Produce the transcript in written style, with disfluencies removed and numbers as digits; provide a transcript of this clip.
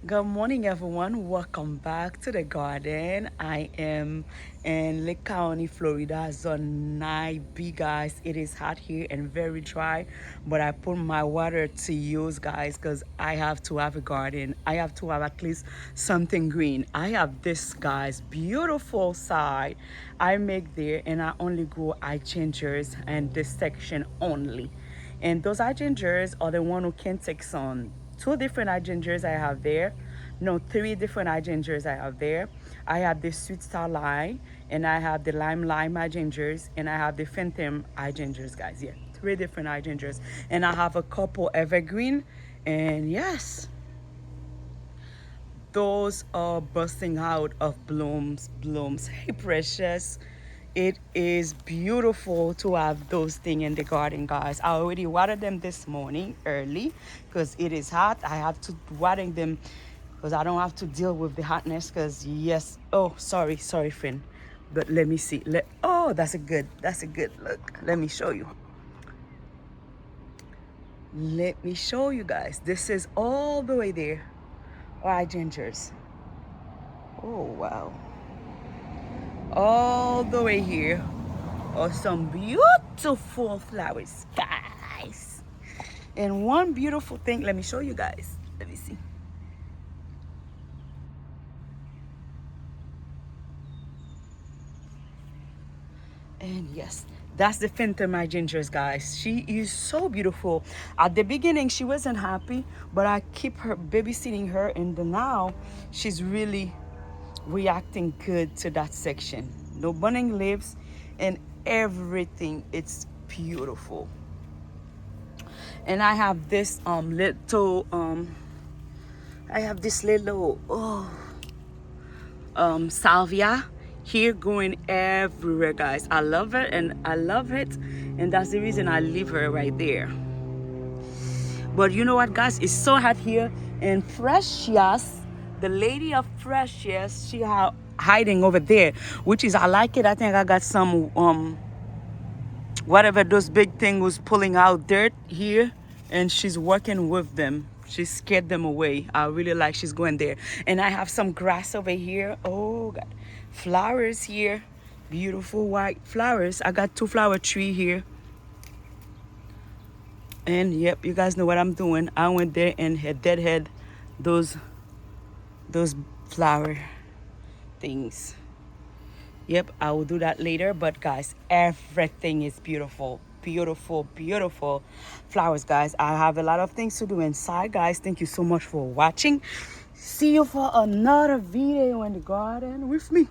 Good morning, everyone. Welcome back to the garden. I am in Lake County, Florida, zone 9B, guys. It is hot here and very dry, but I put my water to use, guys, because I have to have a garden. I have to have at least something green. I have this, guys, beautiful side I make there, and I only grow gingers and this section only. And those gingers are the one who can take some two different gingers I have there. No, three different gingers I have there. I have the sweet star lime, and I have the lime gingers, and I have the phantom gingers, guys. Yeah, three different gingers, and I have a couple evergreen, and yes, those are bursting out of blooms. Hey, precious. It is beautiful to have those things in the garden, guys. I already watered them this morning early because it is hot. I have to water them because I don't have to deal with the hotness. Because yes, oh, sorry, friend. But let me see. Oh, that's a good look. Let me show you. Let me show you guys. This is all the way there. Why gingers? Oh wow. All the way here are some beautiful flowers, guys. And one beautiful thing, let me show you guys. Let me see. And yes, that's the Phantom My Gingers, guys. She is so beautiful. At the beginning, she wasn't happy, but I keep her babysitting her, and now she's really reacting good to that section. No burning leaves and everything. It's beautiful. And I have this little I have this little salvia here going everywhere, guys. I love it, and that's the reason I leave her right there. But you know what, guys, it's so hot here, and Precious, the lady of Precious, she hiding over there, which is, I like it. I think I got some whatever those big thing was pulling out dirt here, and she's working with them. She scared them away. I really like she's going there. And I have some grass over here. Oh god, flowers here, beautiful white flowers. I got two flower tree here, and yep, you guys know what I'm doing. I went there and had deadhead those flower things. Yep, I will do that later. But guys, everything is beautiful. Beautiful flowers, guys. I have a lot of things to do inside, guys. Thank you so much for watching. See you for another video in the garden with me.